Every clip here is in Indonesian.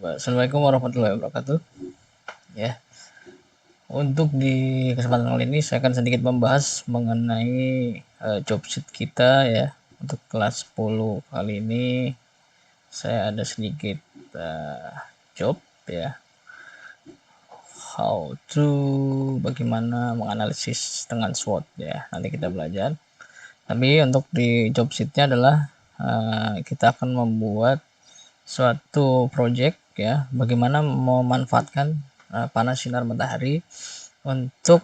Assalamualaikum warahmatullahi wabarakatuh. Ya, untuk di kesempatan kali ini saya akan sedikit membahas mengenai job sheet kita ya. Untuk kelas 10 kali ini saya ada sedikit job ya. How to bagaimana menganalisis dengan SWOT ya. Nanti kita belajar. Tapi untuk di job sheetnya adalah kita akan membuat suatu project ya, bagaimana memanfaatkan panas sinar matahari untuk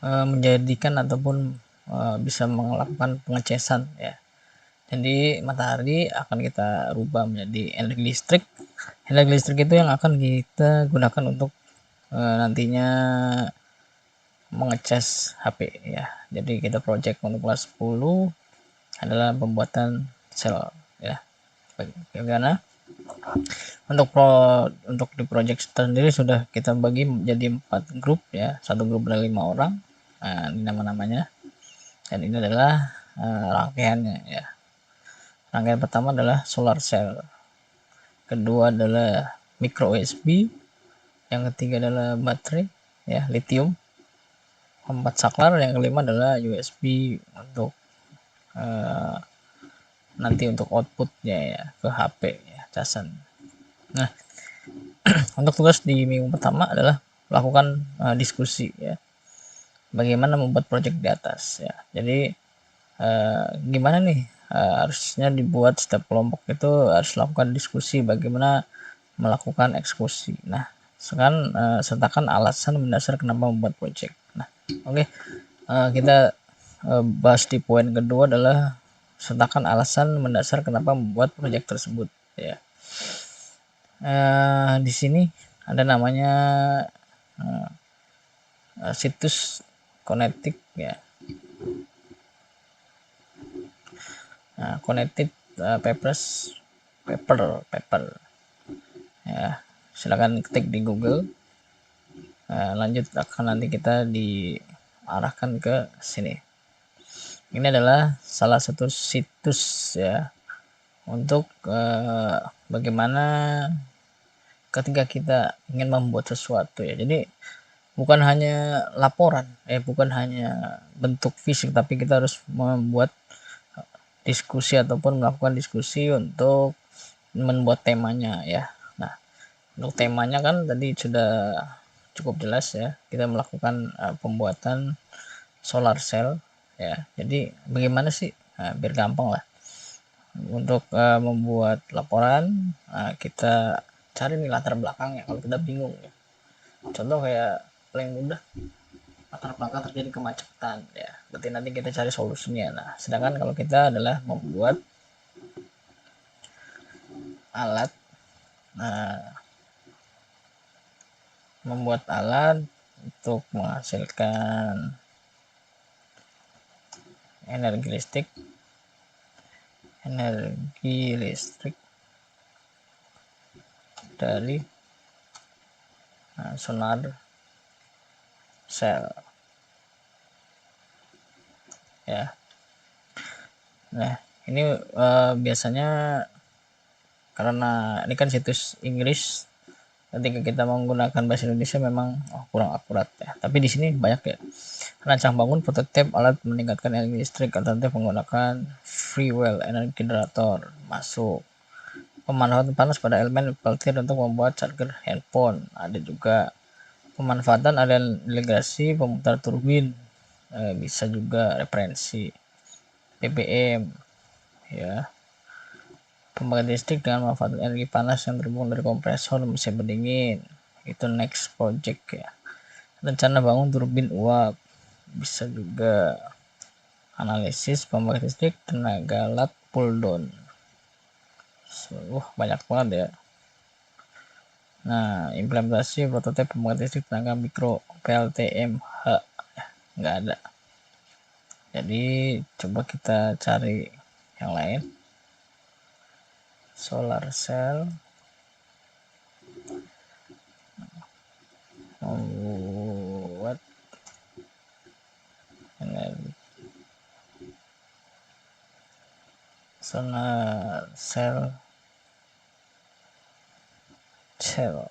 menjadikan ataupun bisa melakukan pengecasan ya. Jadi matahari akan kita rubah menjadi energi listrik. Energi listrik itu yang akan kita gunakan untuk nantinya mengecas HP ya. Jadi kita project untuk kelas 10 adalah pembuatan sel ya. Bagaimana? Untuk di project sendiri sudah kita bagi menjadi 4 grup ya. Satu grup ada 5 orang. Nah, ini nama-namanya. Dan ini adalah rangkaiannya ya. Rangkaian pertama adalah solar cell. Kedua adalah micro USB. Yang ketiga adalah baterai ya, lithium. 4 saklar. Yang kelima adalah USB untuk nanti untuk outputnya ya ke HP ya, casan. Nah, untuk tugas di minggu pertama adalah lakukan diskusi ya, bagaimana membuat project di atas ya. Jadi gimana nih harusnya dibuat setiap kelompok itu harus lakukan diskusi bagaimana melakukan eksekusi. Nah, sekarang sertakan alasan mendasar kenapa membuat project. Nah, oke. Kita bahas di poin kedua adalah sertakan alasan mendasar kenapa membuat project tersebut ya. Di sini ada namanya situs Connected ya. Connected paper ya, silakan ketik di Google. Lanjut akan nanti kita diarahkan ke sini. Ini adalah salah satu situs ya untuk bagaimana ketika kita ingin membuat sesuatu ya. Jadi bukan hanya laporan bukan hanya bentuk fisik, tapi kita harus membuat diskusi ataupun melakukan diskusi untuk membuat temanya ya. Nah, untuk temanya kan tadi sudah cukup jelas ya, kita melakukan pembuatan solar cell ya. Jadi bagaimana sih biar gampang lah untuk membuat laporan. Kita cari nih latar belakangnya kalau kita bingung ya. Contoh kayak paling mudah, latar belakang terjadi kemacetan ya, berarti nanti kita cari solusinya. Nah, sedangkan kalau kita adalah membuat alat untuk menghasilkan energi listrik dari solar cell ya. Nah, ini biasanya karena ini kan situs Inggris, ketika kita menggunakan bahasa Indonesia memang kurang akurat ya. Tapi di sini banyak ya. Rancang bangun prototipe alat meningkatkan energi listrik alternatif menggunakan free well energi generator masuk. Pemanfaatan panas pada elemen peltir untuk membuat charger handphone. Ada juga pemanfaatan area delegasi pemutar turbin, bisa juga referensi PPM ya. Pembangkit listrik dengan memanfaatkan energi panas yang terhubung dari kompresor mesin pendingin, itu next project ya. Rencana bangun turbin uap, bisa juga analisis pembangkit listrik tenaga lat pull down. Banyak banget ya. Nah, implementasi prototipe pembangkit listrik tenaga mikro PLTMH nggak ada. Jadi coba kita cari yang lain. Solar cell membuat energi solar cell Cell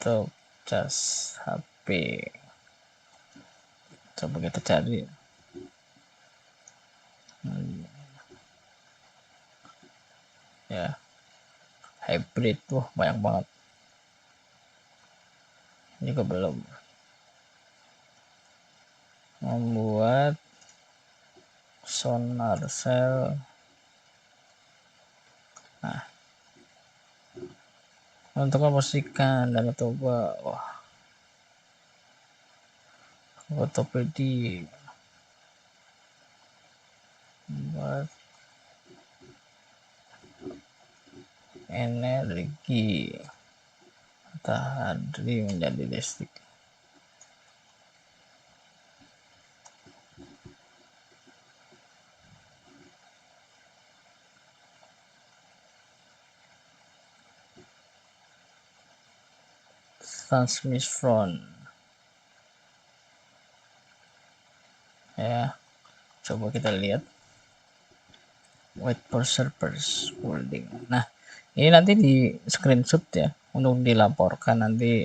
untuk cas HP. Coba kita cari. Ya, hybrid tuh banyak banget. Ini juga belum. Membuat sonar cell. Nah, untuk memposisikan dan coba, wah, ortopedi buat energi matahari menjadi listrik. Transmission ya, coba kita lihat. Wait for servers holding. Nah, ini nanti di screenshot ya untuk dilaporkan nanti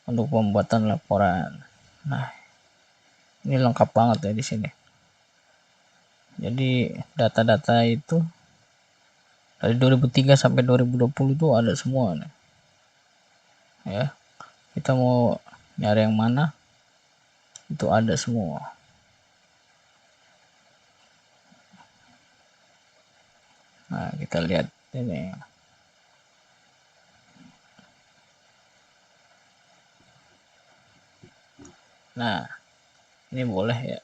untuk pembuatan laporan. Nah, ini lengkap banget ya di sini. Jadi data-data itu dari 2003 sampai 2020 itu ada semua nih. Ya, kita mau nyari yang mana itu ada semua. Nah, kita lihat ini. Nah, ini boleh ya.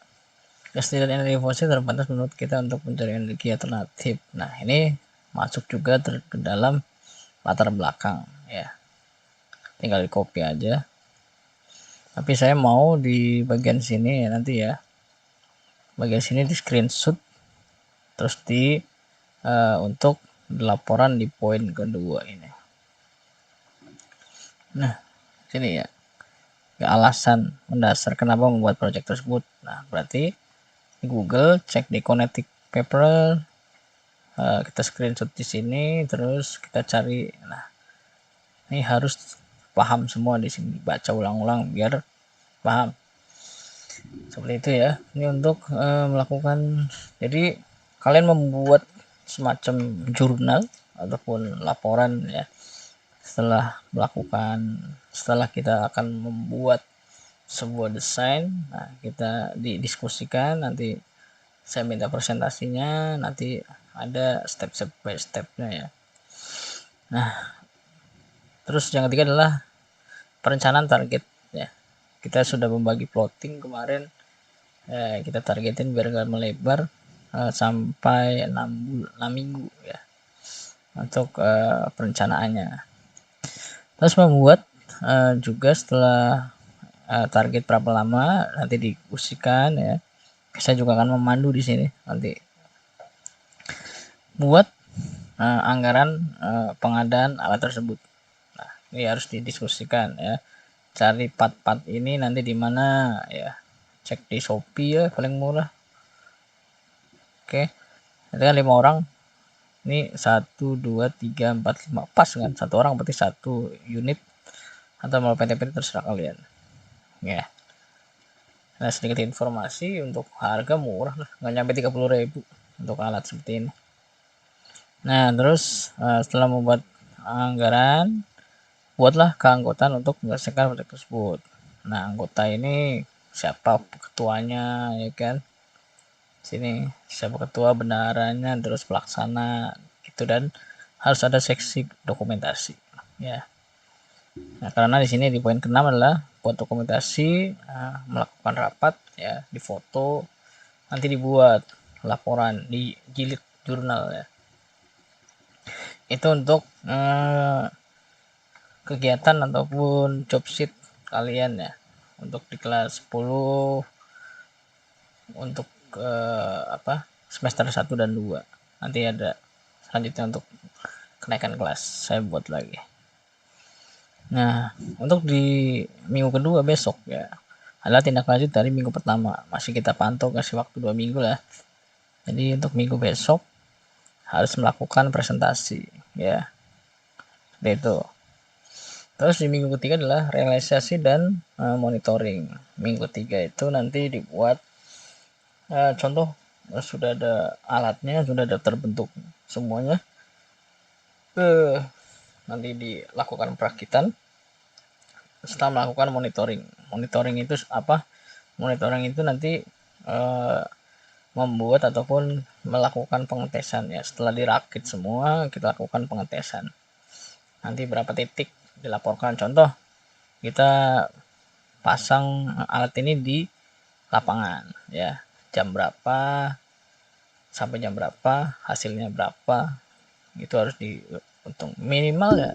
Kesediaan energi fosil terbatas menurut kita untuk mencari energi alternatif. Nah, ini masuk juga ke dalam latar belakang ya. Tinggal di copy aja. Tapi saya mau di bagian sini ya nanti ya. Bagian sini di screenshot terus di untuk laporan di poin kedua ini. Nah, sini ya. Alasan mendasar kenapa membuat proyek tersebut. Nah, berarti di Google cek di Connected Paper, kita screenshot di sini terus kita cari. Nah, ini harus paham semua di sini, baca ulang-ulang biar paham. Seperti itu ya. Ini untuk melakukan, jadi kalian membuat semacam jurnal ataupun laporan ya. Setelah kita akan membuat sebuah desain, nah kita didiskusikan, nanti saya minta presentasinya, nanti ada step by stepnya ya. Nah, terus yang ketiga adalah perencanaan target ya. Kita sudah membagi plotting kemarin, kita targetin biar nggak melebar sampai 6 minggu ya untuk perencanaannya. Terus membuat juga setelah target berapa lama nanti diskusikan ya. Saya juga akan memandu di sini nanti. Buat anggaran pengadaan alat tersebut. Nah, ini harus didiskusikan ya. Cari part-part ini nanti di mana ya. Cek di Shopee ya paling murah. Oke. Itu kan 5 orang. Ini 1 2 3 4 5 pas kan, 1 orang berarti 1 unit atau mau PT-PT terserah kalian. Ya. Nah, sedikit informasi untuk harga murah lah, nggak nyampe 30.000 untuk alat seperti ini. Nah, terus setelah membuat anggaran, buatlah keanggotaan untuk menyelesaikan proyek tersebut. Nah, anggota ini siapa ketuanya ya kan? Sini siapa ketua, bendaharanya, terus pelaksana gitu, dan harus ada seksi dokumentasi ya. Nah, karena di sini di poin ke-6 adalah buat dokumentasi, melakukan rapat ya, difoto, nanti dibuat laporan di jilid jurnal ya. Itu untuk kegiatan ataupun job sheet kalian ya, untuk di kelas 10 untuk semester 1 dan 2. Nanti ada selanjutnya untuk kenaikan kelas saya buat lagi. Nah, untuk di minggu kedua besok ya adalah tindak lanjut dari minggu pertama. Masih kita pantau, kasih waktu 2 minggu lah. Jadi untuk minggu besok harus melakukan presentasi ya. seperti itu. Terus di minggu ketiga adalah realisasi dan monitoring. Minggu ketiga itu nanti dibuat contoh sudah ada alatnya, sudah ada terbentuk semuanya, nanti dilakukan perakitan. Setelah melakukan monitoring itu apa? Monitoring itu nanti membuat ataupun melakukan pengetesan ya. Setelah dirakit semua, kita lakukan pengetesan. Nanti berapa titik dilaporkan. Contoh, kita pasang alat ini di lapangan ya, jam berapa sampai jam berapa, hasilnya berapa, itu harus dihitung minimal ya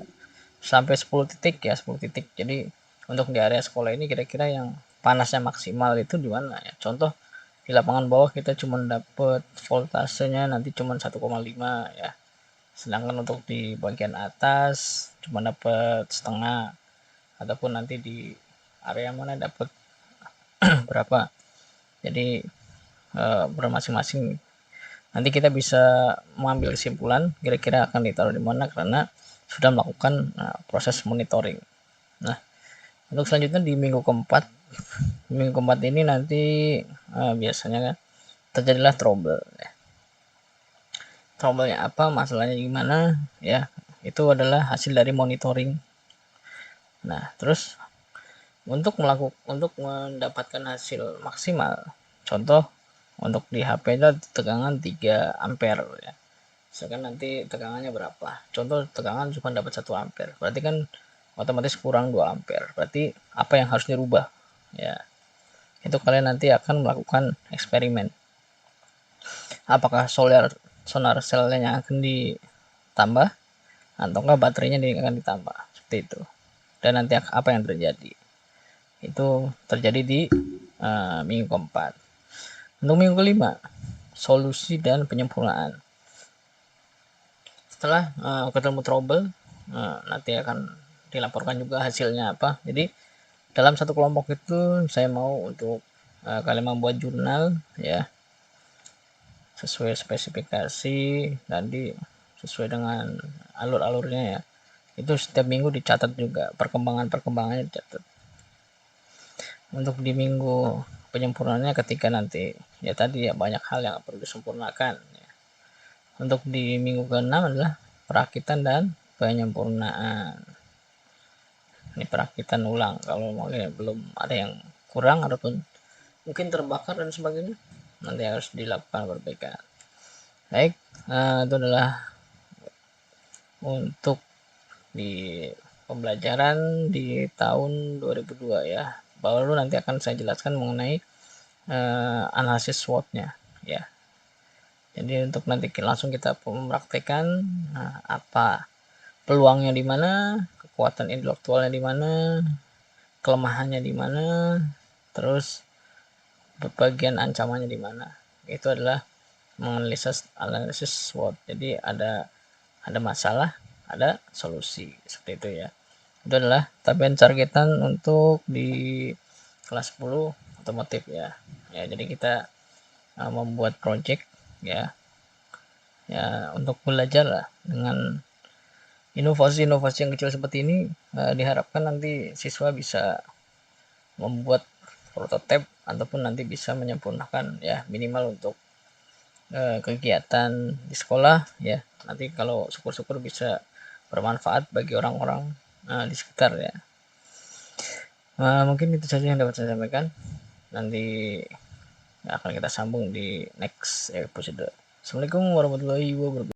sampai 10 titik ya, 10 titik. Jadi untuk di area sekolah ini kira-kira yang panasnya maksimal itu di mana ya? Contoh di lapangan bawah kita cuma dapat voltasenya nanti cuma 1,5 ya. Sedangkan untuk di bagian atas cuma dapat setengah, ataupun nanti di area mana dapat berapa. Jadi bermasing-masing nanti kita bisa mengambil kesimpulan kira-kira akan ditaruh di mana karena sudah melakukan proses monitoring. Nah, untuk selanjutnya di minggu keempat ini nanti biasanya kan terjadilah trouble ya. Trouble-nya apa, masalahnya gimana ya, itu adalah hasil dari monitoring. Nah, terus untuk mendapatkan hasil maksimal, contoh untuk di HP itu tegangan 3 ampere ya. Misalkan nanti tegangannya berapa, contoh tegangan cuma dapat 1 ampere, berarti kan otomatis kurang 2 ampere, berarti apa yang harus dirubah ya. Itu kalian nanti akan melakukan eksperimen, apakah sonar selnya akan ditambah ataukah baterainya akan ditambah, seperti itu. Dan nanti apa yang terjadi, itu terjadi di minggu keempat. Untuk minggu kelima, solusi dan penyempurnaan. Setelah ketemu trouble, nanti akan dilaporkan juga hasilnya apa. Jadi dalam satu kelompok itu saya mau untuk kalian membuat jurnal ya, sesuai spesifikasi tadi, sesuai dengan alur-alurnya ya. Itu setiap minggu dicatat juga, perkembangannya dicatat. Untuk di minggu penyempurnaannya ketika nanti ya tadi ya banyak hal yang perlu disempurnakan ya. Untuk di minggu ke-6 adalah perakitan dan penyempurnaan. Ini perakitan ulang kalau mungkin belum ada yang kurang ataupun mungkin terbakar dan sebagainya, nanti harus dilakukan perbaikan. Baik, itu adalah untuk di pembelajaran di tahun 2002 ya. Baru nanti akan saya jelaskan mengenai analisis SWOT-nya ya. Jadi untuk nanti langsung kita mempraktekkan apa peluangnya di mana, kekuatan intelektualnya di mana, kelemahannya di mana, terus bagian ancamannya di mana. Itu adalah menganalisis SWOT. Jadi ada masalah, ada solusi, seperti itu ya. Itu adalah tahapan targetan untuk di kelas 10 otomotif ya. Ya, jadi kita membuat project ya untuk belajar lah dengan inovasi-inovasi yang kecil seperti ini. Diharapkan nanti siswa bisa membuat prototipe ataupun nanti bisa menyempurnakan ya, minimal untuk kegiatan di sekolah ya. Nanti kalau syukur-syukur bisa bermanfaat bagi orang-orang di sekitar ya. Mungkin itu saja yang dapat saya sampaikan. Nanti akan kita sambung di next episode. Assalamualaikum warahmatullahi wabarakatuh.